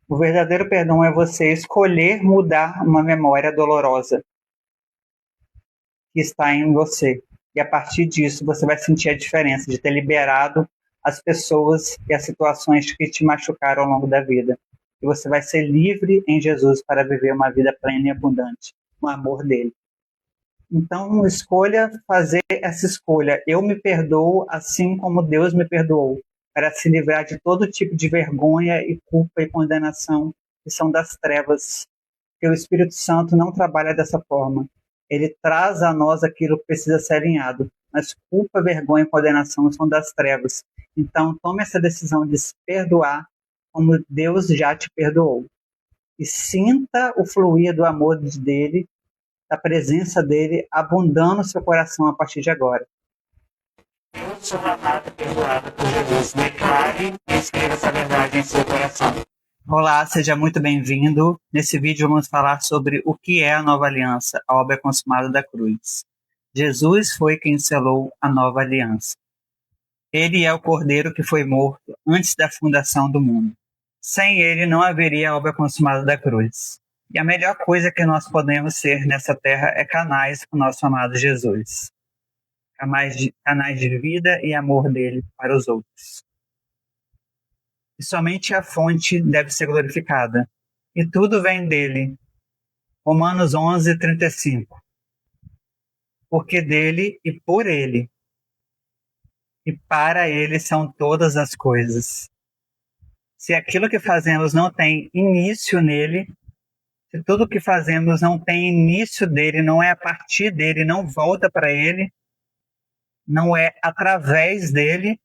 O verdadeiro perdão é você escolher mudar uma memória dolorosa que está em você. E a partir disso você vai sentir a diferença de ter liberado as pessoas e as situações que te machucaram ao longo da vida. E você vai ser livre em Jesus para viver uma vida plena e abundante, no amor dele. Então, escolha fazer essa escolha. Eu me perdoo assim como Deus me perdoou, para se livrar de todo tipo de vergonha e culpa e condenação que são das trevas. Porque o Espírito Santo não trabalha dessa forma. Ele traz a nós aquilo que precisa ser alinhado. Mas culpa, vergonha e condenação são das trevas. Então, tome essa decisão de se perdoar como Deus já te perdoou. E sinta o fluir do amor dele, da presença dele, abundando no seu coração a partir de agora. Eu sou amado e perdoado por Jesus. Declare e escreva essa verdade em seu coração. Olá, seja muito bem-vindo. Nesse vídeo vamos falar sobre o que é a nova aliança, a obra consumada da cruz. Jesus foi quem selou a nova aliança. Ele é o cordeiro que foi morto antes da fundação do mundo. Sem ele não haveria a obra consumada da cruz. E a melhor coisa que nós podemos ser nessa terra é canais com o nosso amado Jesus. Canais de vida e amor dele para os outros. E somente a fonte deve ser glorificada. E tudo vem dele. Romanos 11, 35. Porque dele e por ele e para ele são todas as coisas. Se aquilo que fazemos não tem início nele, se tudo que fazemos não tem início dele, não é a partir dele, não volta para ele, não é através dele,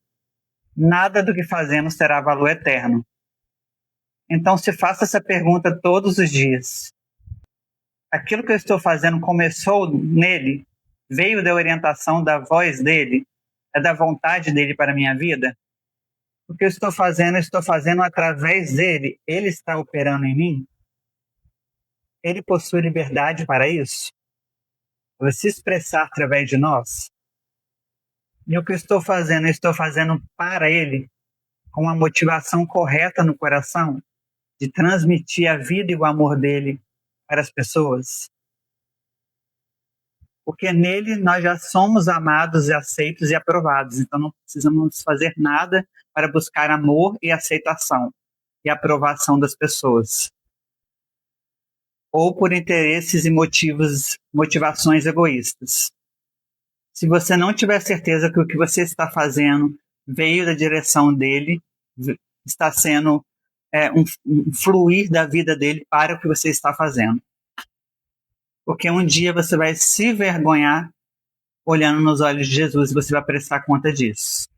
nada do que fazemos terá valor eterno. Então se faça essa pergunta todos os dias. Aquilo que eu estou fazendo começou nele? Veio da orientação da voz dele? É da vontade dele para a minha vida? O que eu estou fazendo através dele. Ele está operando em mim? Ele possui liberdade para isso? Para se expressar através de nós? E o que eu estou fazendo para ele, com a motivação correta no coração, de transmitir a vida e o amor dele para as pessoas? Porque nele nós já somos amados e aceitos e aprovados, então não precisamos fazer nada para buscar amor e aceitação e aprovação das pessoas. Ou por interesses e motivações egoístas. Se você não tiver certeza que o que você está fazendo veio da direção dele, está sendo um fluir da vida dele para o que você está fazendo. Porque um dia você vai se vergonhar olhando nos olhos de Jesus e você vai prestar conta disso.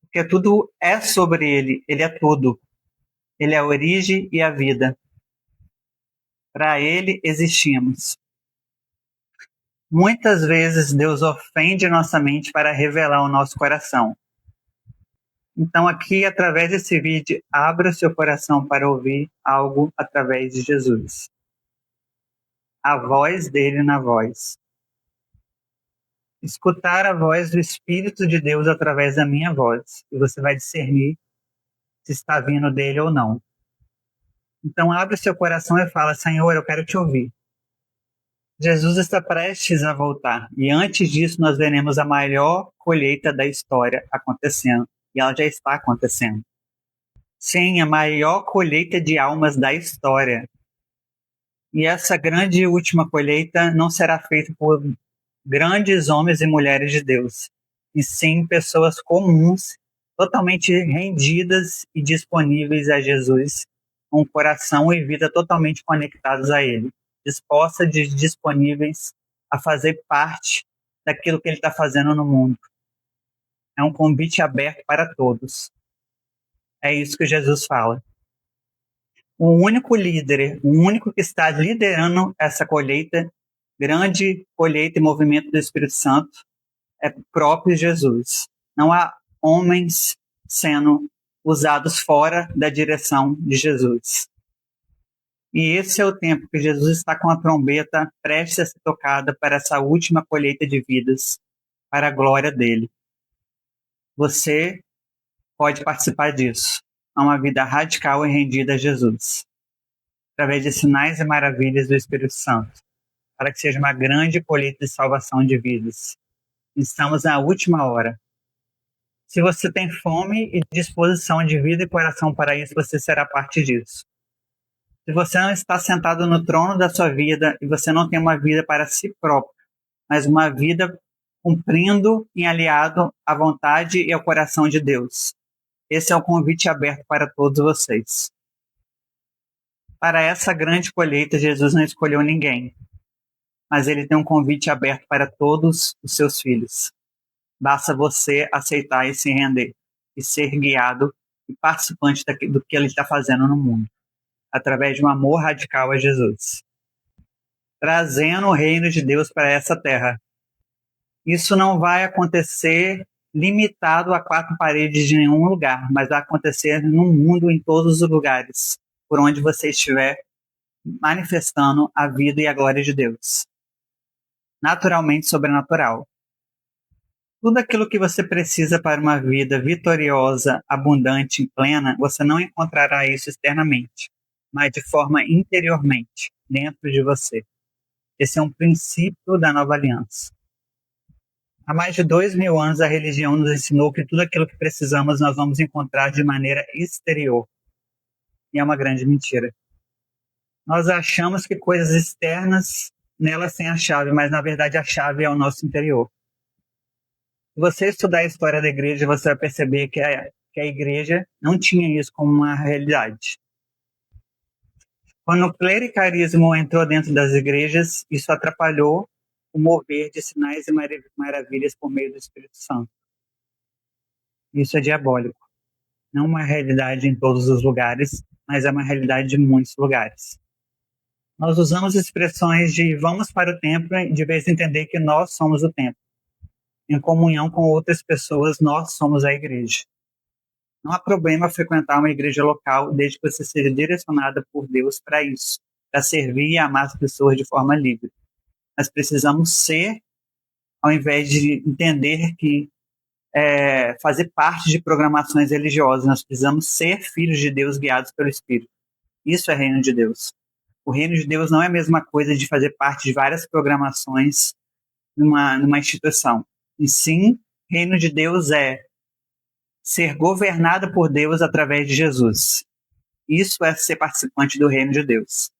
Porque tudo é sobre ele, ele é tudo. Ele é a origem e a vida. Para ele existimos. Muitas vezes Deus ofende nossa mente para revelar o nosso coração. Então aqui, através desse vídeo, abra o seu coração para ouvir algo através de Jesus. A voz dele na voz. Escutar a voz do Espírito de Deus através da minha voz. E você vai discernir se está vindo dele ou não. Então abre o seu coração e fala: Senhor, eu quero te ouvir. Jesus está prestes a voltar. E antes disso nós veremos a maior colheita da história acontecendo. E ela já está acontecendo. Sim, a maior colheita de almas da história. E essa grande e última colheita não será feita por grandes homens e mulheres de Deus, e sim pessoas comuns, totalmente rendidas e disponíveis a Jesus, com coração e vida totalmente conectados a Ele, dispostas e disponíveis a fazer parte daquilo que Ele está fazendo no mundo. É um convite aberto para todos. É isso que Jesus fala. O único líder, o único que está liderando essa colheita, grande colheita e movimento do Espírito Santo, é o próprio Jesus. Não há homens sendo usados fora da direção de Jesus. E esse é o tempo que Jesus está com a trombeta prestes a ser tocada para essa última colheita de vidas, para a glória dele. Você pode participar disso. a uma vida radical e rendida a Jesus, através de sinais e maravilhas do Espírito Santo, para que seja uma grande colheita de salvação de vidas. Estamos na última hora. Se você tem fome e disposição de vida e coração para isso, você será parte disso. Se você não está sentado no trono da sua vida e você não tem uma vida para si próprio, mas uma vida cumprindo e aliado à vontade e ao coração de Deus, esse é o convite aberto para todos vocês. Para essa grande colheita, Jesus não escolheu ninguém, mas ele tem um convite aberto para todos os seus filhos. Basta você aceitar e se render, e ser guiado e participante do que ele está fazendo no mundo, através de um amor radical a Jesus, trazendo o reino de Deus para essa terra. Isso não vai acontecer limitado a 4 paredes de nenhum lugar, mas vai acontecer no mundo, em todos os lugares, por onde você estiver manifestando a vida e a glória de Deus. Naturalmente sobrenatural. Tudo aquilo que você precisa para uma vida vitoriosa, abundante e plena, você não encontrará isso externamente, mas de forma interiormente, dentro de você. Esse é um princípio da nova aliança. Há mais de 2000 anos a religião nos ensinou que tudo aquilo que precisamos nós vamos encontrar de maneira exterior. E é uma grande mentira. Nós achamos que coisas externas nelas têm a chave, mas na verdade a chave é o nosso interior. Se você estudar a história da igreja, você vai perceber que a igreja não tinha isso como uma realidade. Quando o clericarismo entrou dentro das igrejas, isso atrapalhou o mover de sinais e maravilhas por meio do Espírito Santo. Isso é diabólico. Não uma realidade em todos os lugares, mas é uma realidade de muitos lugares. Nós usamos expressões de vamos para o templo, de vez em entender que nós somos o templo. Em comunhão com outras pessoas, nós somos a igreja. Não há problema frequentar uma igreja local, desde que você seja direcionada por Deus para isso, para servir e amar as pessoas de forma livre. Mas precisamos ser, ao invés de entender que fazer parte de programações religiosas, nós precisamos ser filhos de Deus guiados pelo Espírito. Isso é reino de Deus. O reino de Deus não é a mesma coisa de fazer parte de várias programações numa instituição. E sim, reino de Deus é ser governado por Deus através de Jesus. Isso é ser participante do reino de Deus.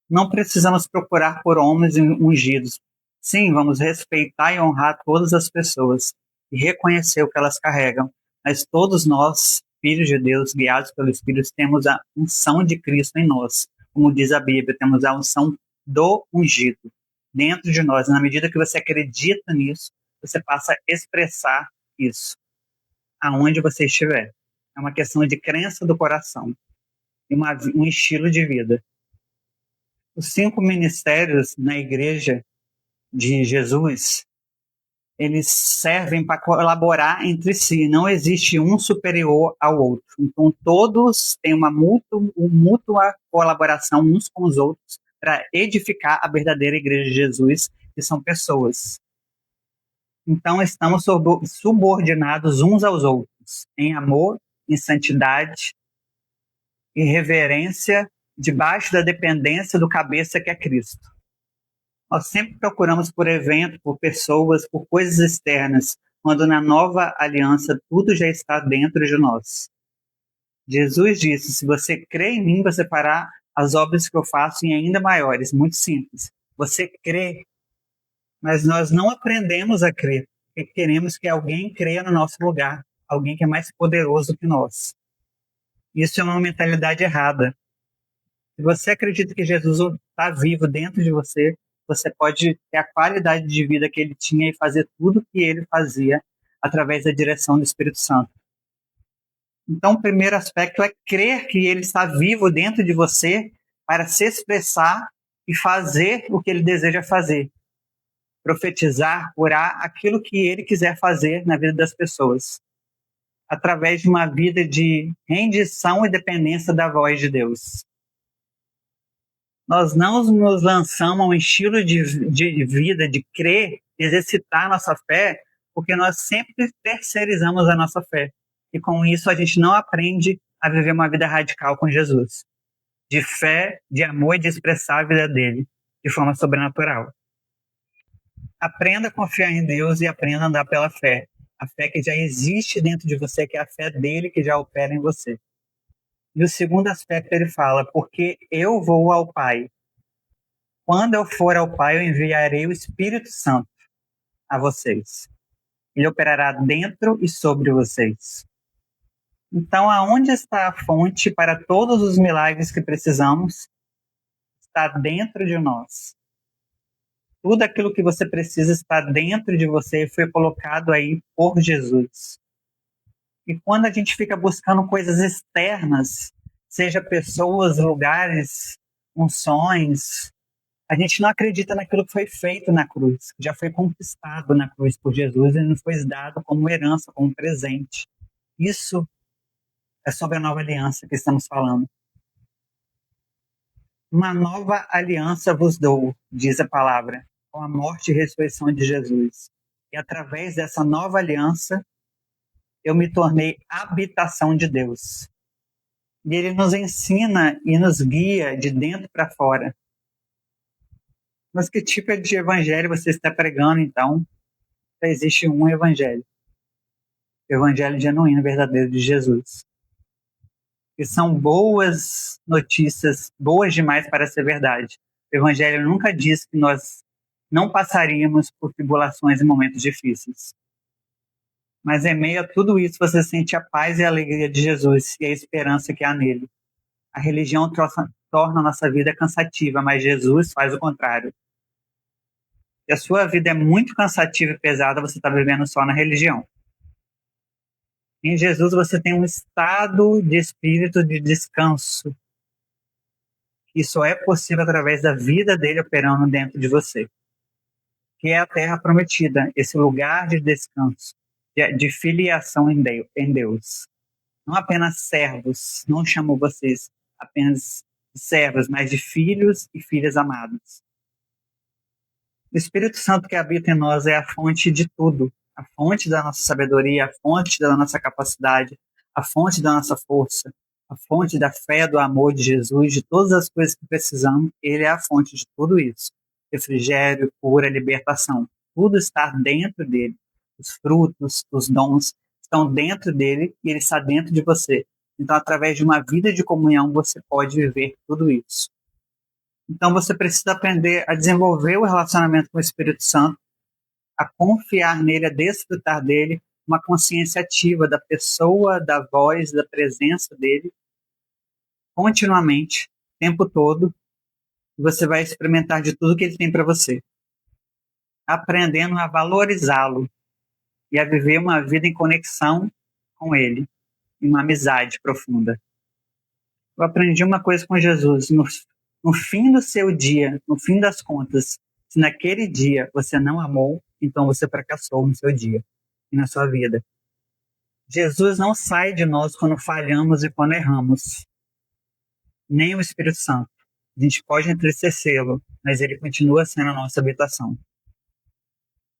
Não precisamos procurar por homens ungidos. Sim, vamos respeitar e honrar todas as pessoas e reconhecer o que elas carregam. Mas todos nós, filhos de Deus, guiados pelo Espírito, temos a unção de Cristo em nós. Como diz a Bíblia, temos a unção do ungido dentro de nós. Na medida que você acredita nisso, você passa a expressar isso aonde você estiver. É uma questão de crença do coração e um estilo de vida. Os 5 ministérios na igreja de Jesus, eles servem para colaborar entre si. Não existe um superior ao outro. Então, todos têm uma mútua colaboração uns com os outros para edificar a verdadeira igreja de Jesus, que são pessoas. Então, estamos subordinados uns aos outros, em amor, em santidade, em reverência, debaixo da dependência do cabeça que é Cristo. Nós sempre procuramos por evento, por pessoas, por coisas externas, quando na nova aliança tudo já está dentro de nós. Jesus disse, se você crê em mim, você fará as obras que eu faço em ainda maiores. Muito simples. Você crê, mas nós não aprendemos a crer, porque queremos que alguém creia no nosso lugar, alguém que é mais poderoso que nós. Isso é uma mentalidade errada. Se você acredita que Jesus está vivo dentro de você, você pode ter a qualidade de vida que ele tinha e fazer tudo o que ele fazia através da direção do Espírito Santo. Então, o primeiro aspecto é crer que ele está vivo dentro de você para se expressar e fazer o que ele deseja fazer. Profetizar, curar aquilo que ele quiser fazer na vida das pessoas, através de uma vida de rendição e dependência da voz de Deus. Nós não nos lançamos a um estilo de vida, de crer, exercitar nossa fé, porque nós sempre terceirizamos a nossa fé. E com isso a gente não aprende a viver uma vida radical com Jesus, de fé, de amor e de expressar a vida dele de forma sobrenatural. Aprenda a confiar em Deus e aprenda a andar pela fé. A fé que já existe dentro de você, que é a fé dele que já opera em você. E o segundo aspecto ele fala, porque eu vou ao Pai. Quando eu for ao Pai, eu enviarei o Espírito Santo a vocês. Ele operará dentro e sobre vocês. Então, aonde está a fonte para todos os milagres que precisamos? Está dentro de nós. Tudo aquilo que você precisa está dentro de você e foi colocado aí por Jesus. E quando a gente fica buscando coisas externas, seja pessoas, lugares, unções, a gente não acredita naquilo que foi feito na cruz, que já foi conquistado na cruz por Jesus e nos foi dado como herança, como presente. Isso é sobre a nova aliança que estamos falando. Uma nova aliança vos dou, diz a palavra, com a morte e ressurreição de Jesus. E através dessa nova aliança, eu me tornei habitação de Deus. E ele nos ensina e nos guia de dentro para fora. Mas que tipo de evangelho você está pregando, então? Só existe um evangelho. O evangelho genuíno, verdadeiro de Jesus. Que são boas notícias, boas demais para ser verdade. O evangelho nunca diz que nós não passaríamos por tribulações e momentos difíceis. Mas em meio a tudo isso, você sente a paz e a alegria de Jesus e a esperança que há nele. A religião torna a nossa vida cansativa, mas Jesus faz o contrário. Se a sua vida é muito cansativa e pesada, você está vivendo só na religião. Em Jesus você tem um estado de espírito de descanso. Isso é possível através da vida dele operando dentro de você. Que é a terra prometida, esse lugar de descanso, de filiação em Deus. Não apenas servos, não chamo vocês apenas de servos, mas de filhos e filhas amados. O Espírito Santo que habita em nós é a fonte de tudo, a fonte da nossa sabedoria, a fonte da nossa capacidade, a fonte da nossa força, a fonte da fé, do amor de Jesus, de todas as coisas que precisamos. Ele é a fonte de tudo isso. Refrigério, cura, libertação. Tudo está dentro dele. Os frutos, os dons estão dentro dele e ele está dentro de você. Então, através de uma vida de comunhão, você pode viver tudo isso. Então, você precisa aprender a desenvolver o relacionamento com o Espírito Santo, a confiar nele, a desfrutar dele, uma consciência ativa da pessoa, da voz, da presença dele, continuamente, o tempo todo, e você vai experimentar de tudo que ele tem para você, aprendendo a valorizá-lo e a viver uma vida em conexão com ele, em uma amizade profunda. Eu aprendi uma coisa com Jesus: no fim do seu dia, no fim das contas, se naquele dia você não amou, então você fracassou no seu dia e na sua vida. Jesus não sai de nós quando falhamos e quando erramos. Nem o Espírito Santo. A gente pode entristecê-lo, mas ele continua sendo a nossa habitação.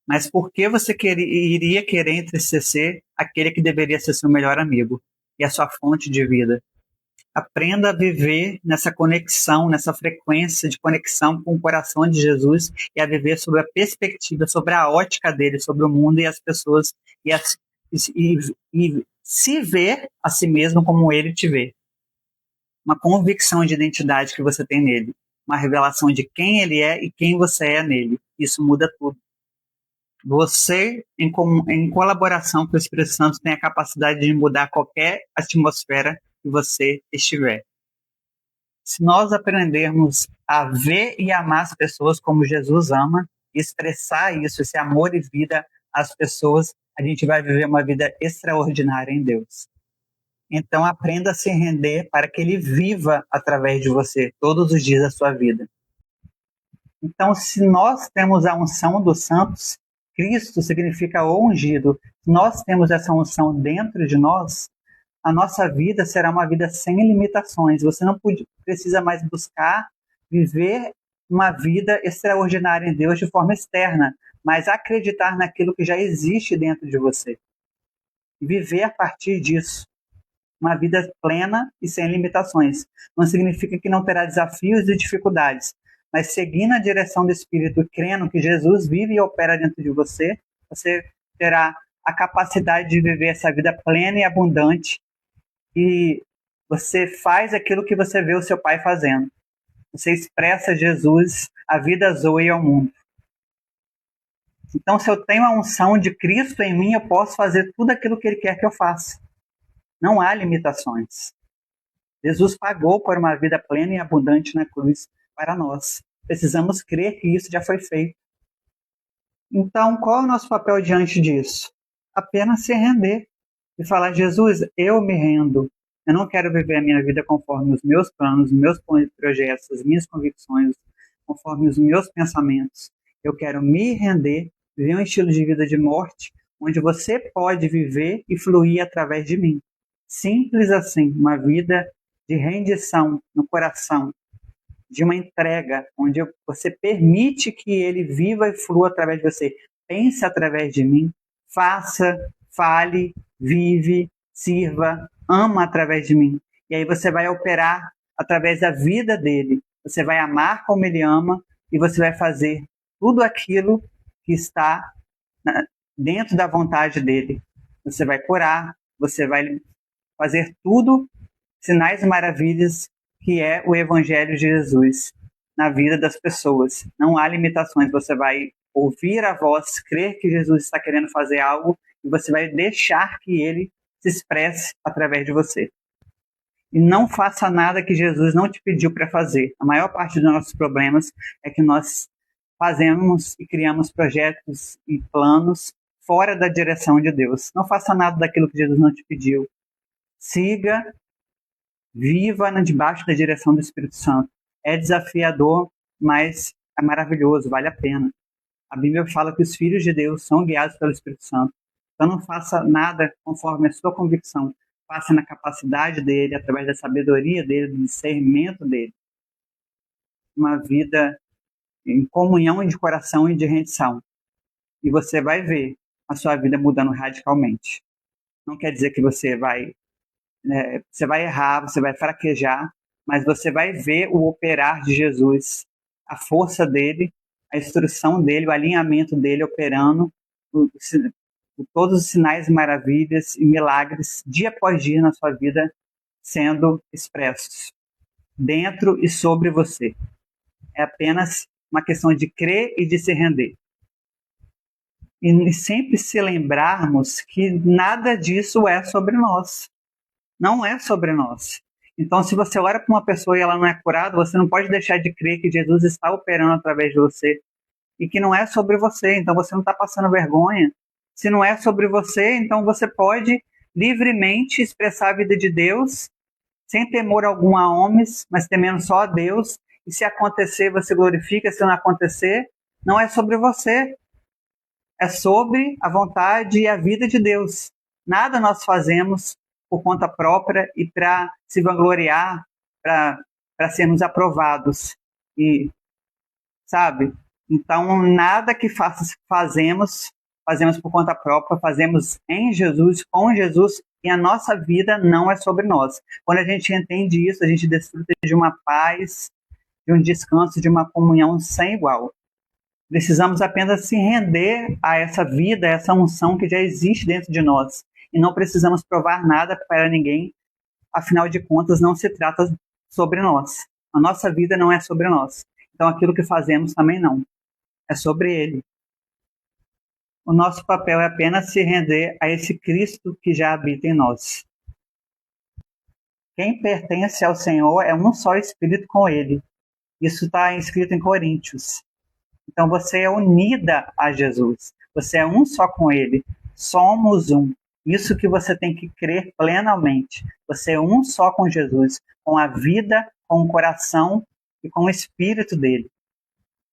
Mas por que você iria querer entristecer aquele que deveria ser seu melhor amigo e a sua fonte de vida? Aprenda a viver nessa conexão, nessa frequência de conexão com o coração de Jesus e a viver sobre a perspectiva, sobre a ótica dele, sobre o mundo e as pessoas e se ver a si mesmo como ele te vê. Uma convicção de identidade que você tem nele, uma revelação de quem ele é e quem você é nele. Isso muda tudo. Você, em colaboração com o Espírito Santo, tem a capacidade de mudar qualquer atmosfera que você estiver. Se nós aprendermos a ver e amar as pessoas como Jesus ama, expressar isso, esse amor e vida às pessoas, a gente vai viver uma vida extraordinária em Deus. Então aprenda a se render para que ele viva através de você todos os dias da sua vida. Então, se nós temos a unção dos santos, Cristo significa o ungido. Se nós temos essa unção dentro de nós, a nossa vida será uma vida sem limitações. Você não precisa mais buscar viver uma vida extraordinária em Deus de forma externa, mas acreditar naquilo que já existe dentro de você. e viver a partir disso. Uma vida plena e sem limitações. Não significa que não terá desafios e dificuldades, mas seguindo a direção do Espírito, crendo que Jesus vive e opera dentro de você, você terá a capacidade de viver essa vida plena e abundante, e você faz aquilo que você vê o seu Pai fazendo. Você expressa Jesus, a vida zoe ao mundo. Então, se eu tenho a unção de Cristo em mim, eu posso fazer tudo aquilo que Ele quer que eu faça. Não há limitações. Jesus pagou por uma vida plena e abundante na cruz para nós. Precisamos crer que isso já foi feito. Então, qual é o nosso papel diante disso? Apenas se render e falar: Jesus, eu me rendo. Eu não quero viver a minha vida conforme os meus planos, os meus projetos, as minhas convicções, conforme os meus pensamentos. Eu quero me render, viver um estilo de vida de morte, onde você pode viver e fluir através de mim. Simples assim, uma vida de rendição no coração, de uma entrega, onde você permite que Ele viva e flua através de você. Pense através de mim, faça, fale, vive, sirva, ama através de mim. E aí você vai operar através da vida dele. Você vai amar como Ele ama e você vai fazer tudo aquilo que está dentro da vontade dele. Você vai curar, você vai fazer tudo, sinais e maravilhas, que é o Evangelho de Jesus na vida das pessoas. Não há limitações. Você vai ouvir a voz, crer que Jesus está querendo fazer algo e você vai deixar que Ele se expresse através de você. E não faça nada que Jesus não te pediu para fazer. A maior parte dos nossos problemas é que nós fazemos e criamos projetos e planos fora da direção de Deus. Não faça nada daquilo que Jesus não te pediu. Siga, viva debaixo da direção do Espírito Santo. É desafiador, mas é maravilhoso, vale a pena. A Bíblia fala que os filhos de Deus são guiados pelo Espírito Santo. Então não faça nada conforme a sua convicção. Faça na capacidade dele, através da sabedoria dele, do discernimento dele. Uma vida em comunhão de coração e de rendição. E você vai ver a sua vida mudando radicalmente. Não quer dizer que você vai errar, você vai fraquejar, mas você vai ver o operar de Jesus, a força dele, a instrução dele, o alinhamento dele operando, todos os sinais e maravilhas e milagres, dia após dia na sua vida, sendo expressos dentro e sobre você. É apenas uma questão de crer e de se render. E sempre se lembrarmos que nada disso é sobre nós. Não é sobre nós. Então, se você ora para uma pessoa e ela não é curada, você não pode deixar de crer que Jesus está operando através de você e que não é sobre você. Então, você não está passando vergonha. Se não é sobre você, então você pode livremente expressar a vida de Deus, sem temor algum a homens, mas temendo só a Deus. E se acontecer, você glorifica. Se não acontecer, não é sobre você. É sobre a vontade e a vida de Deus. Nada nós fazemos por conta própria e para se vangloriar, para sermos aprovados. E, sabe? Então, nada que fazemos por conta própria, fazemos em Jesus, com Jesus, e a nossa vida não é sobre nós. Quando a gente entende isso, a gente desfruta de uma paz, de um descanso, de uma comunhão sem igual. Precisamos apenas se render a essa vida, a essa unção que já existe dentro de nós. E não precisamos provar nada para ninguém, afinal de contas, não se trata sobre nós. A nossa vida não é sobre nós. Então, aquilo que fazemos também não. É sobre Ele. O nosso papel é apenas se render a esse Cristo que já habita em nós. Quem pertence ao Senhor é um só Espírito com Ele. Isso está escrito em Coríntios. Então, você é unida a Jesus. Você é um só com Ele. Somos um. Isso que você tem que crer plenamente. Você é um só com Jesus, com a vida, com o coração e com o espírito dele.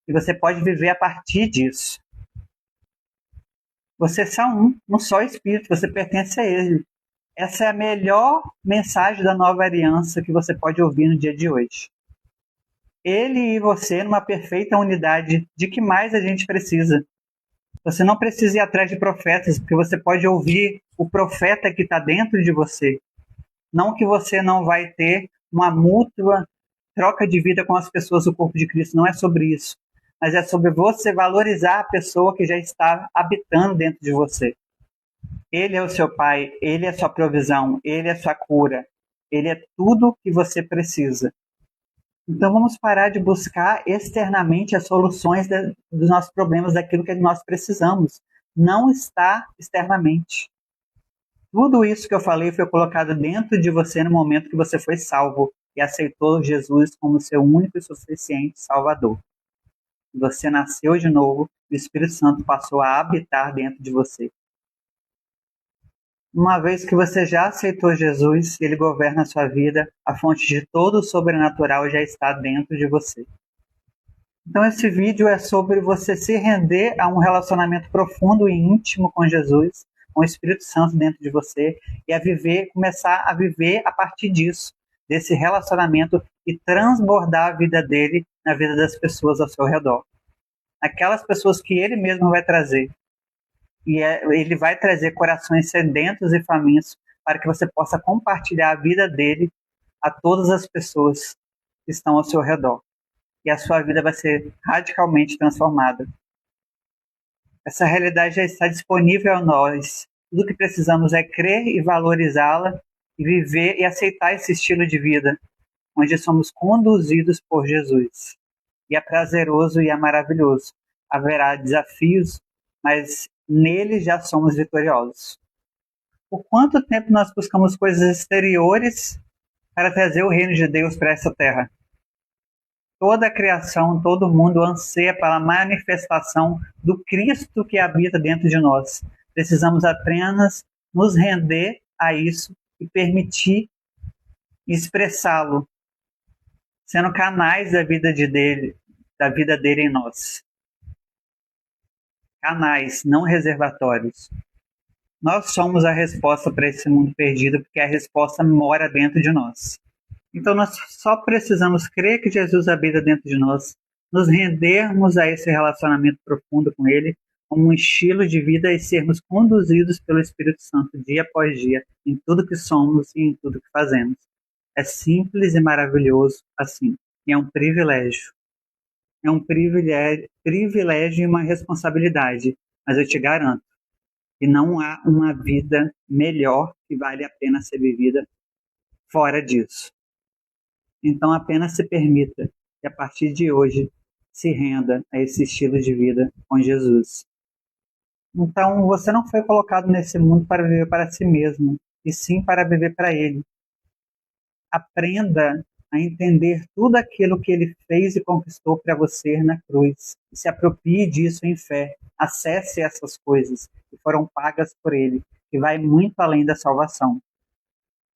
E você pode viver a partir disso. Você é só um só espírito, você pertence a ele. Essa é a melhor mensagem da nova aliança que você pode ouvir no dia de hoje. Ele e você numa perfeita unidade. De que mais a gente precisa? Você não precisa ir atrás de profetas, porque você pode ouvir o profeta que está dentro de você. Não que você não vai ter uma mútua troca de vida com as pessoas do corpo de Cristo, não é sobre isso. Mas é sobre você valorizar a pessoa que já está habitando dentro de você. Ele é o seu pai, ele é a sua provisão, ele é a sua cura, ele é tudo que você precisa. Então vamos parar de buscar externamente as soluções dos nossos problemas, daquilo que nós precisamos. Não está externamente. Tudo isso que eu falei foi colocado dentro de você no momento que você foi salvo e aceitou Jesus como seu único e suficiente Salvador. Você nasceu de novo e o Espírito Santo passou a habitar dentro de você. Uma vez que você já aceitou Jesus, ele governa a sua vida, a fonte de todo o sobrenatural já está dentro de você. Então esse vídeo é sobre você se render a um relacionamento profundo e íntimo com Jesus, com o Espírito Santo dentro de você, e começar a viver a partir disso, desse relacionamento, e transbordar a vida dele na vida das pessoas ao seu redor. Aquelas pessoas que ele mesmo vai trazer. E ele vai trazer corações sedentos e famintos para que você possa compartilhar a vida dele a todas as pessoas que estão ao seu redor. E a sua vida vai ser radicalmente transformada. Essa realidade já está disponível a nós. Tudo o que precisamos é crer e valorizá-la e viver e aceitar esse estilo de vida, onde somos conduzidos por Jesus. E é prazeroso e é maravilhoso. Haverá desafios, mas nele já somos vitoriosos. Por quanto tempo nós buscamos coisas exteriores para trazer o reino de Deus para essa terra? Toda a criação, todo mundo anseia pela manifestação do Cristo que habita dentro de nós. Precisamos apenas nos render a isso e permitir expressá-lo, sendo canais da vida dele em nós. Canais, não reservatórios. Nós somos a resposta para esse mundo perdido, porque a resposta mora dentro de nós. Então nós só precisamos crer que Jesus habita dentro de nós, nos rendermos a esse relacionamento profundo com ele, como um estilo de vida, e sermos conduzidos pelo Espírito Santo dia após dia, em tudo que somos e em tudo que fazemos. É simples e maravilhoso assim, e é um privilégio. É um privilégio e uma responsabilidade, mas eu te garanto que não há uma vida melhor que vale a pena ser vivida fora disso. Então apenas se permita que a partir de hoje se renda a esse estilo de vida com Jesus. Então você não foi colocado nesse mundo para viver para si mesmo, e sim para viver para ele. Aprenda a entender tudo aquilo que ele fez e conquistou para você na cruz. E se aproprie disso em fé. Acesse essas coisas que foram pagas por ele, que vai muito além da salvação.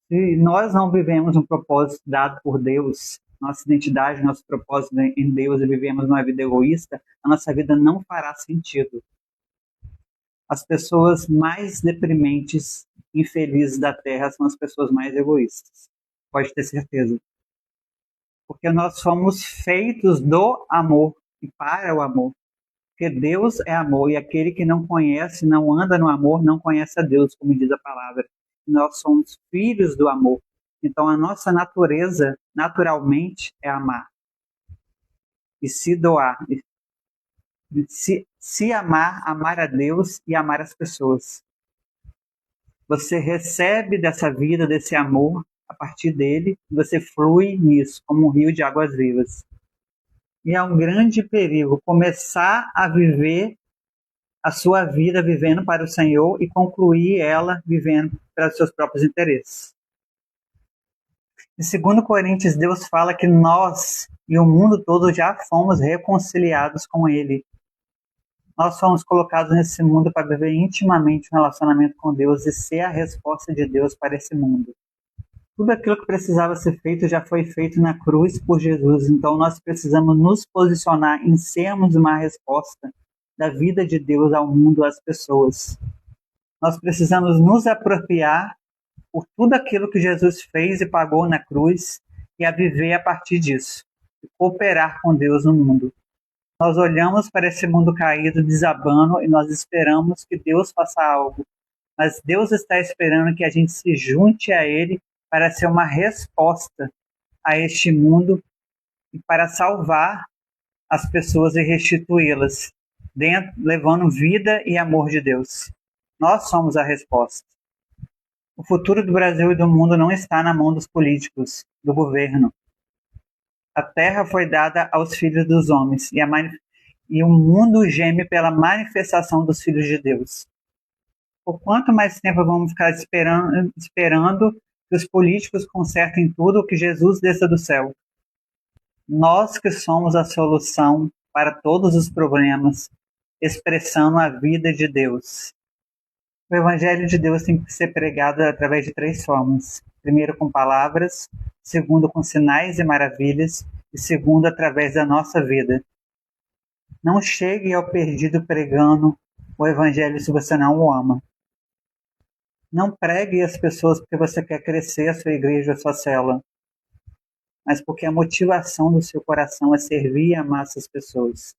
Se nós não vivemos um propósito dado por Deus, nossa identidade, nosso propósito em Deus, e vivemos uma vida egoísta, a nossa vida não fará sentido. As pessoas mais deprimentes, infelizes da Terra, são as pessoas mais egoístas. Pode ter certeza. Porque nós somos feitos do amor e para o amor. Porque Deus é amor, e aquele que não conhece, não anda no amor, não conhece a Deus, como diz a palavra. Nós somos filhos do amor. Então a nossa natureza, naturalmente, é amar. E se doar. Se amar, amar a Deus e amar as pessoas. Você recebe dessa vida, desse amor, a partir dele, você flui nisso, como um rio de águas vivas. E é um grande perigo começar a viver a sua vida vivendo para o Senhor e concluir ela vivendo para os seus próprios interesses. Em 2 Coríntios, Deus fala que nós e o mundo todo já fomos reconciliados com ele. Nós fomos colocados nesse mundo para viver intimamente um relacionamento com Deus e ser a resposta de Deus para esse mundo. Tudo aquilo que precisava ser feito já foi feito na cruz por Jesus. Então nós precisamos nos posicionar em sermos uma resposta da vida de Deus ao mundo, às pessoas. Nós precisamos nos apropriar por tudo aquilo que Jesus fez e pagou na cruz, e a viver a partir disso, e cooperar com Deus no mundo. Nós olhamos para esse mundo caído, desabando, e nós esperamos que Deus faça algo. Mas Deus está esperando que a gente se junte a Ele para ser uma resposta a este mundo e para salvar as pessoas e restituí-las, levando vida e amor de Deus. Nós somos a resposta. O futuro do Brasil e do mundo não está na mão dos políticos, do governo. A terra foi dada aos filhos dos homens e o mundo geme pela manifestação dos filhos de Deus. Por quanto mais tempo vamos ficar esperando que os políticos consertem tudo, que Jesus desça do céu? Nós que somos a solução para todos os problemas, expressando a vida de Deus. O Evangelho de Deus tem que ser pregado através de 3 formas. Primeiro, com palavras. Segundo, com sinais e maravilhas. E segundo, através da nossa vida. Não chegue ao perdido pregando o Evangelho se você não o ama. Não pregue as pessoas porque você quer crescer a sua igreja, a sua célula, mas porque a motivação do seu coração é servir e amar essas pessoas.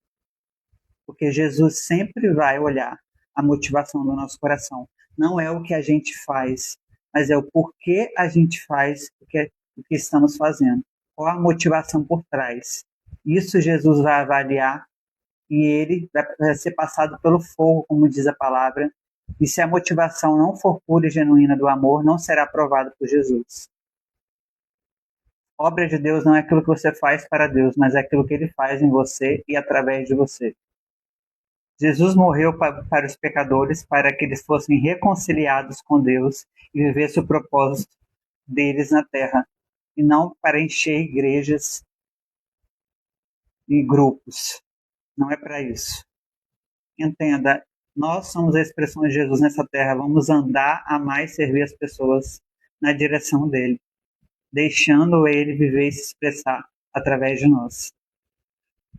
Porque Jesus sempre vai olhar a motivação do nosso coração. Não é o que a gente faz, mas é o porquê a gente faz o que estamos fazendo. Qual a motivação por trás. Isso Jesus vai avaliar e ele vai ser passado pelo fogo, como diz a palavra. E se a motivação não for pura e genuína do amor, não será aprovada por Jesus. Obra de Deus não é aquilo que você faz para Deus, mas é aquilo que Ele faz em você e através de você. Jesus morreu para os pecadores, para que eles fossem reconciliados com Deus e vivessem o propósito deles na terra, e não para encher igrejas e grupos. Não é para isso. Entenda, nós somos a expressão de Jesus nessa terra. Vamos andar, amar e servir as pessoas na direção dele, deixando ele viver e se expressar através de nós.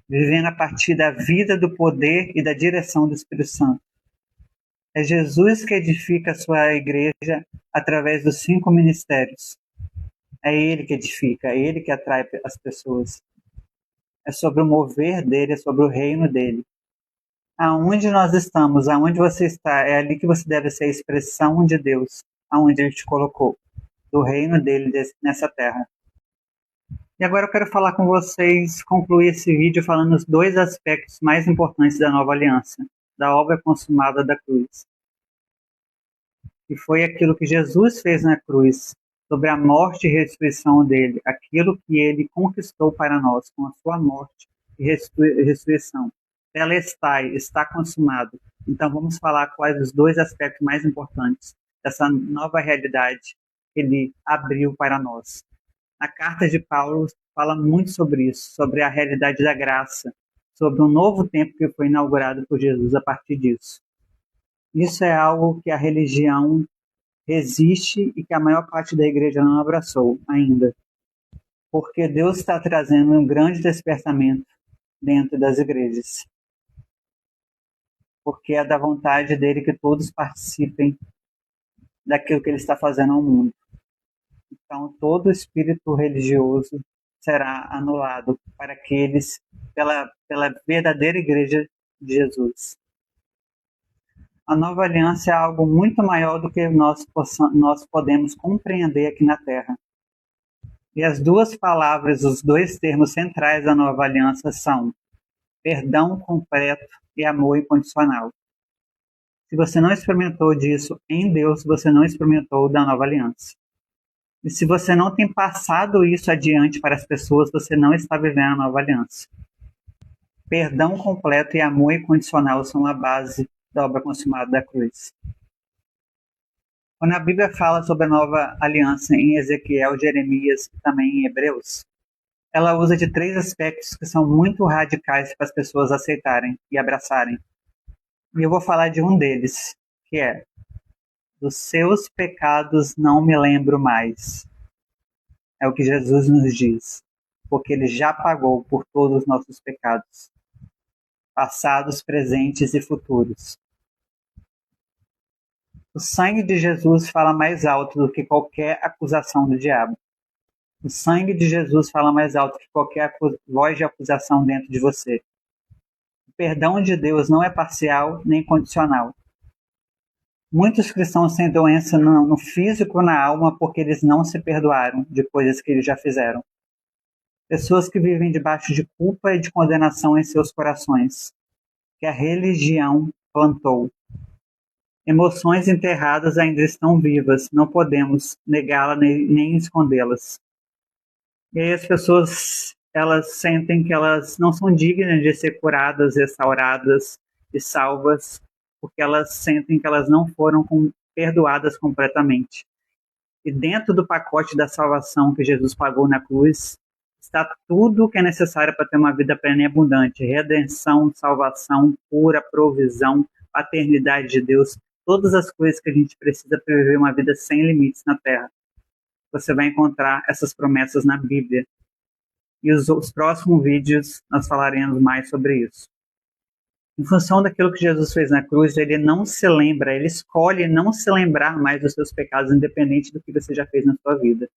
Vivendo a partir da vida, do poder e da direção do Espírito Santo. É Jesus que edifica a sua igreja através dos 5 ministérios. É ele que edifica, é ele que atrai as pessoas. É sobre o mover dele, é sobre o reino dele. Aonde nós estamos, aonde você está, é ali que você deve ser a expressão de Deus, aonde ele te colocou, do reino dele nessa terra. E agora eu quero falar com vocês, concluir esse vídeo falando os 2 aspectos mais importantes da nova aliança, da obra consumada da cruz. E foi aquilo que Jesus fez na cruz, sobre a morte e ressurreição dele, aquilo que ele conquistou para nós, com a sua morte e ressurreição. Telestai, está consumado. Então vamos falar quais os 2 aspectos mais importantes dessa nova realidade que ele abriu para nós. A carta de Paulo fala muito sobre isso, sobre a realidade da graça, sobre um novo tempo que foi inaugurado por Jesus a partir disso. Isso é algo que a religião resiste e que a maior parte da igreja não abraçou ainda. Porque Deus está trazendo um grande despertamento dentro das igrejas. Porque é da vontade dele que todos participem daquilo que ele está fazendo ao mundo. Então, todo espírito religioso será anulado para aqueles, pela verdadeira igreja de Jesus. A nova aliança é algo muito maior do que nós podemos compreender aqui na Terra. E as 2 palavras, os 2 termos centrais da nova aliança são perdão completo e amor incondicional. Se você não experimentou disso em Deus, você não experimentou da nova aliança. E se você não tem passado isso adiante para as pessoas, você não está vivendo a nova aliança. Perdão completo e amor incondicional são a base da obra consumada da cruz. Quando a Bíblia fala sobre a nova aliança em Ezequiel, Jeremias e também em Hebreus, ela usa de 3 aspectos que são muito radicais para as pessoas aceitarem e abraçarem. E eu vou falar de um deles, que é: dos seus pecados não me lembro mais. É o que Jesus nos diz, porque ele já pagou por todos os nossos pecados, passados, presentes e futuros. O sangue de Jesus fala mais alto do que qualquer acusação do diabo. O sangue de Jesus fala mais alto que qualquer voz de acusação dentro de você. perdão de Deus não é parcial nem condicional. Muitos cristãos têm doença no físico ou na alma porque eles não se perdoaram de coisas que eles já fizeram. Pessoas que vivem debaixo de culpa e de condenação em seus corações, que a religião plantou. Emoções enterradas ainda estão vivas, não podemos negá-las nem escondê-las. E aí as pessoas, elas sentem que elas não são dignas de ser curadas, restauradas e salvas, porque elas sentem que elas não foram perdoadas completamente. E dentro do pacote da salvação que Jesus pagou na cruz, está tudo o que é necessário para ter uma vida plena e abundante: redenção, salvação, cura, provisão, paternidade de Deus, todas as coisas que a gente precisa para viver uma vida sem limites na Terra. Você vai encontrar essas promessas na Bíblia. E os próximos vídeos nós falaremos mais sobre isso. Em função daquilo que Jesus fez na cruz, ele não se lembra, ele escolhe não se lembrar mais dos seus pecados, independente do que você já fez na sua vida.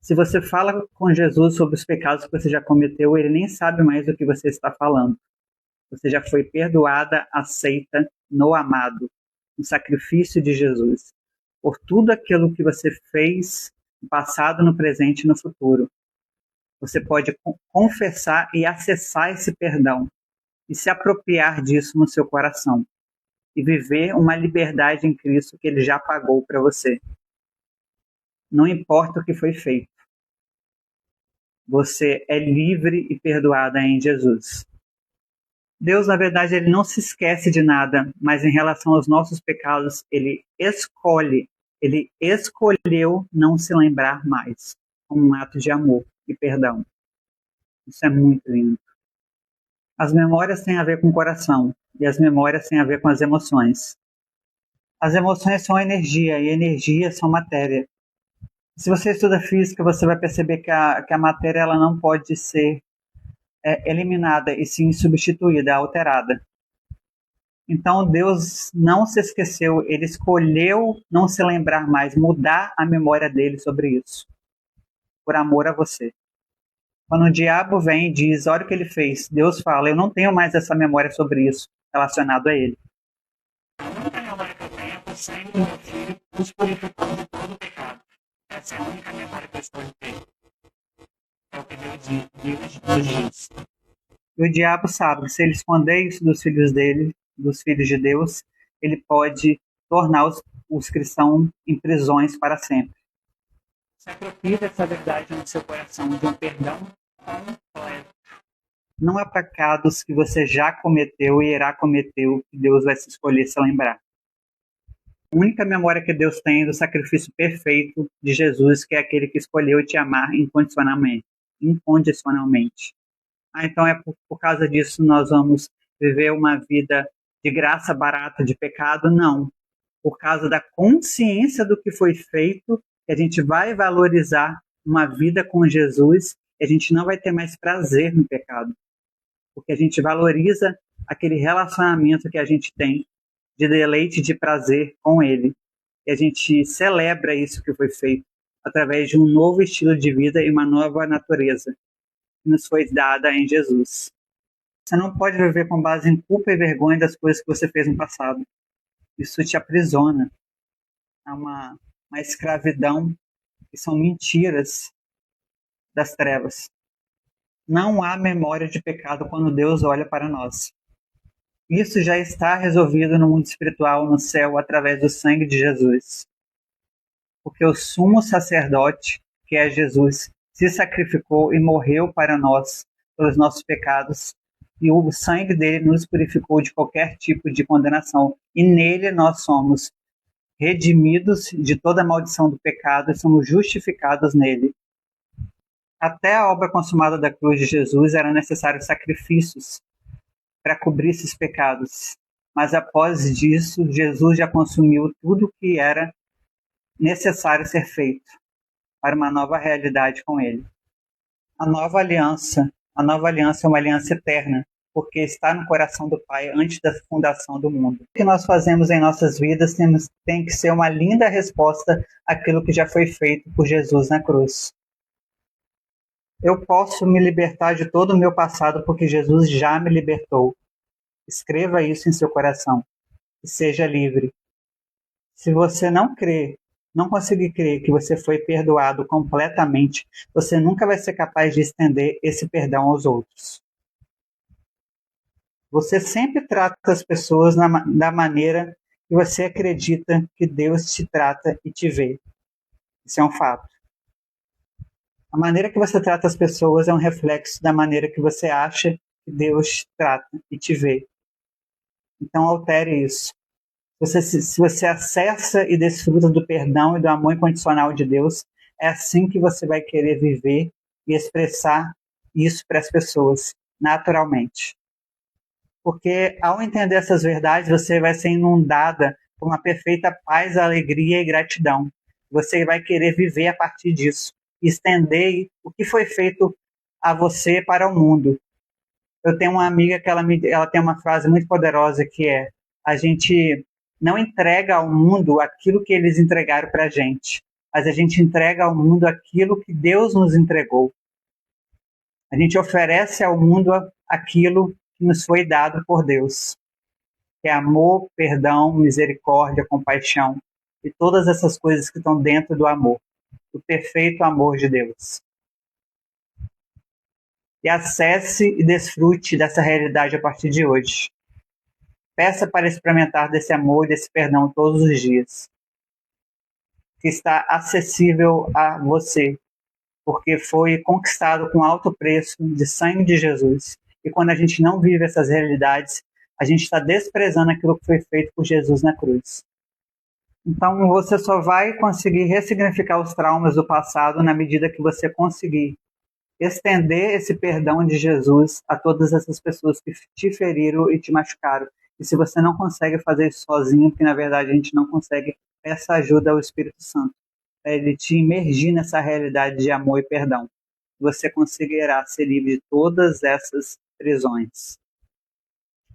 Se você fala com Jesus sobre os pecados que você já cometeu, ele nem sabe mais do que você está falando. Você já foi perdoada, aceita no amado, no sacrifício de Jesus, por tudo aquilo que você fez no passado, no presente e no futuro. Você pode confessar e acessar esse perdão e se apropriar disso no seu coração e viver uma liberdade em Cristo que ele já pagou para você. Não importa o que foi feito. Você é livre e perdoada em Jesus. Deus, na verdade, ele não se esquece de nada, mas em relação aos nossos pecados, ele escolheu não se lembrar mais, como um ato de amor e perdão. Isso é muito lindo. As memórias têm a ver com o coração, e as memórias têm a ver com as emoções. As emoções são energia, e energia são matéria. Se você estuda física, você vai perceber que a matéria ela não pode ser eliminada, e sim substituída, alterada. Então Deus não se esqueceu, ele escolheu não se lembrar mais, mudar a memória dele sobre isso, por amor a você. Quando o diabo vem e diz, olha o que ele fez, Deus fala, eu não tenho mais essa memória sobre isso, relacionado a ele. A única memória que eu tenho é o sangue do meu filho nos purificou de todo o pecado. Essa é a única memória que eu estou tendo. É o que Deus diz. E o diabo sabe que se ele esconder isso dos filhos dele, dos filhos de Deus, ele pode tornar os cristãos em prisões para sempre. Se apropria dessa verdade no seu coração, de um perdão completo. Não há pecados que você já cometeu e irá cometer que Deus vai se escolher se lembrar. A única memória que Deus tem é do sacrifício perfeito de Jesus, que é aquele que escolheu te amar incondicionalmente. Então é por causa disso nós vamos viver uma vida de graça barata, de pecado? Não. Por causa da consciência do que foi feito, que a gente vai valorizar uma vida com Jesus e a gente não vai ter mais prazer no pecado. Porque a gente valoriza aquele relacionamento que a gente tem de deleite, de prazer com ele. E a gente celebra isso que foi feito através de um novo estilo de vida e uma nova natureza que nos foi dada em Jesus. Você não pode viver com base em culpa e vergonha das coisas que você fez no passado. Isso te aprisiona. É uma escravidão, que são mentiras das trevas. Não há memória de pecado quando Deus olha para nós. Isso já está resolvido no mundo espiritual, no céu, através do sangue de Jesus. Porque o sumo sacerdote, que é Jesus, se sacrificou e morreu para nós, pelos nossos pecados, e o sangue dele nos purificou de qualquer tipo de condenação. E nele nós somos redimidos de toda a maldição do pecado e somos justificados nele. Até a obra consumada da cruz de Jesus eram necessários sacrifícios para cobrir esses pecados. Mas após disso, Jesus já consumiu tudo o que era necessário ser feito para uma nova realidade com ele. A nova aliança é uma aliança eterna, porque está no coração do Pai antes da fundação do mundo. O que nós fazemos em nossas vidas tem que ser uma linda resposta àquilo que já foi feito por Jesus na cruz. Eu posso me libertar de todo o meu passado porque Jesus já me libertou. Escreva isso em seu coração e seja livre. Se você não crer, não conseguir crer que você foi perdoado completamente, você nunca vai ser capaz de estender esse perdão aos outros. Você sempre trata as pessoas da maneira que você acredita que Deus te trata e te vê. Isso é um fato. A maneira que você trata as pessoas é um reflexo da maneira que você acha que Deus te trata e te vê. Então altere isso. Se você acessa e desfruta do perdão e do amor incondicional de Deus, é assim que você vai querer viver e expressar isso para as pessoas, naturalmente. Porque ao entender essas verdades, você vai ser inundada por uma perfeita paz, alegria e gratidão. Você vai querer viver a partir disso, estender o que foi feito a você para o mundo. Eu tenho uma amiga que ela tem uma frase muito poderosa que é: a gente não entrega ao mundo aquilo que eles entregaram para a gente, mas a gente entrega ao mundo aquilo que Deus nos entregou. A gente oferece ao mundo aquilo que nos foi dado por Deus, que é amor, perdão, misericórdia, compaixão e todas essas coisas que estão dentro do amor, do perfeito amor de Deus. E acesse e desfrute dessa realidade a partir de hoje. Peça para experimentar desse amor e desse perdão todos os dias, que está acessível a você, porque foi conquistado com alto preço de sangue de Jesus. E quando a gente não vive essas realidades, a gente está desprezando aquilo que foi feito por Jesus na cruz. Então você só vai conseguir ressignificar os traumas do passado na medida que você conseguir estender esse perdão de Jesus a todas essas pessoas que te feriram e te machucaram. E se você não consegue fazer isso sozinho, porque na verdade a gente não consegue, peça ajuda ao Espírito Santo, para ele te imergir nessa realidade de amor e perdão. Você conseguirá ser livre de todas essas prisões.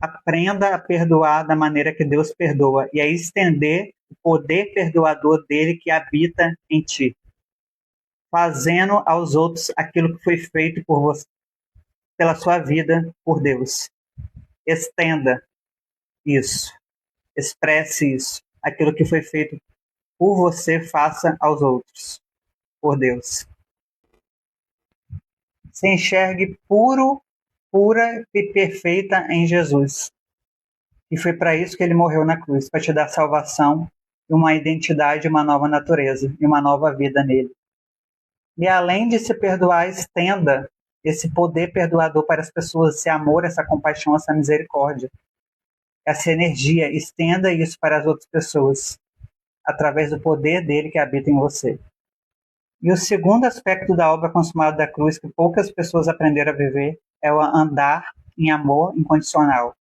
Aprenda a perdoar da maneira que Deus perdoa e a estender o poder perdoador dele que habita em ti, fazendo aos outros aquilo que foi feito por você, pela sua vida, por Deus. Estenda isso, expresse isso, aquilo que foi feito por você, faça aos outros, por Deus. Se enxergue pura e perfeita em Jesus. E foi para isso que ele morreu na cruz, para te dar salvação, uma identidade, uma nova natureza e uma nova vida nele. E além de se perdoar, estenda esse poder perdoador para as pessoas, esse amor, essa compaixão, essa misericórdia, essa energia, estenda isso para as outras pessoas, através do poder dele que habita em você. E o segundo aspecto da obra consumada da cruz, que poucas pessoas aprenderam a viver, é o andar em amor incondicional.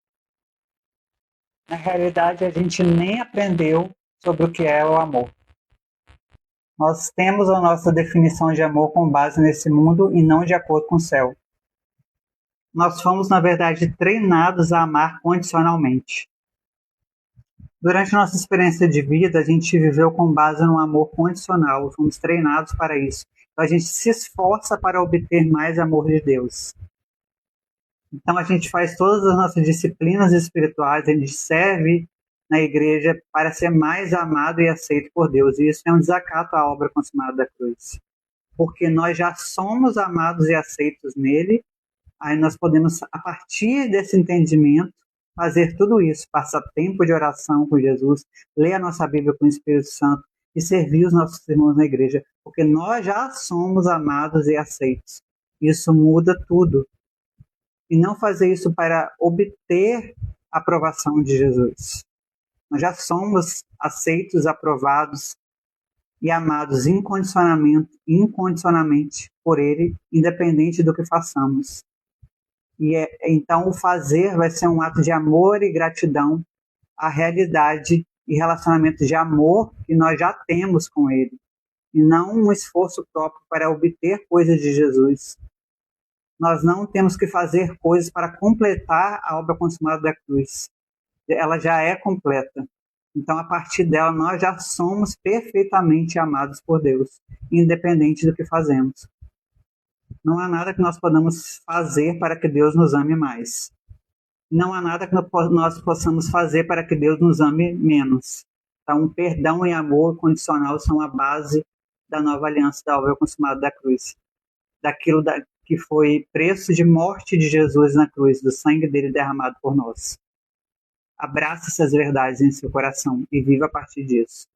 Na realidade, a gente nem aprendeu sobre o que é o amor. Nós temos a nossa definição de amor com base nesse mundo e não de acordo com o céu. Nós fomos, na verdade, treinados a amar condicionalmente. Durante nossa experiência de vida, a gente viveu com base no amor condicional, fomos treinados para isso. Então, a gente se esforça para obter mais amor de Deus. Então, a gente faz todas as nossas disciplinas espirituais, a gente serve na igreja para ser mais amado e aceito por Deus. E isso é um desacato à obra consumada da cruz. Porque nós já somos amados e aceitos nele, aí nós podemos, a partir desse entendimento, fazer tudo isso, passar tempo de oração com Jesus, ler a nossa Bíblia com o Espírito Santo e servir os nossos irmãos na igreja, porque nós já somos amados e aceitos. Isso muda tudo. E não fazer isso para obter a aprovação de Jesus. Nós já somos aceitos, aprovados e amados incondicionalmente por Ele, independente do que façamos. Então, o fazer vai ser um ato de amor e gratidão à realidade e relacionamento de amor que nós já temos com Ele, e não um esforço próprio para obter coisas de Jesus. Nós não temos que fazer coisas para completar a obra consumada da cruz. Ela já é completa. Então, a partir dela, nós já somos perfeitamente amados por Deus, independente do que fazemos. Não há nada que nós podamos fazer para que Deus nos ame mais. não há nada que nós possamos fazer para que Deus nos ame menos. Então, perdão e amor condicional são a base da nova aliança, da obra consumada da cruz. Daquilo que foi preço de morte de Jesus na cruz, do sangue dele derramado por nós. Abraça essas verdades em seu coração e viva a partir disso.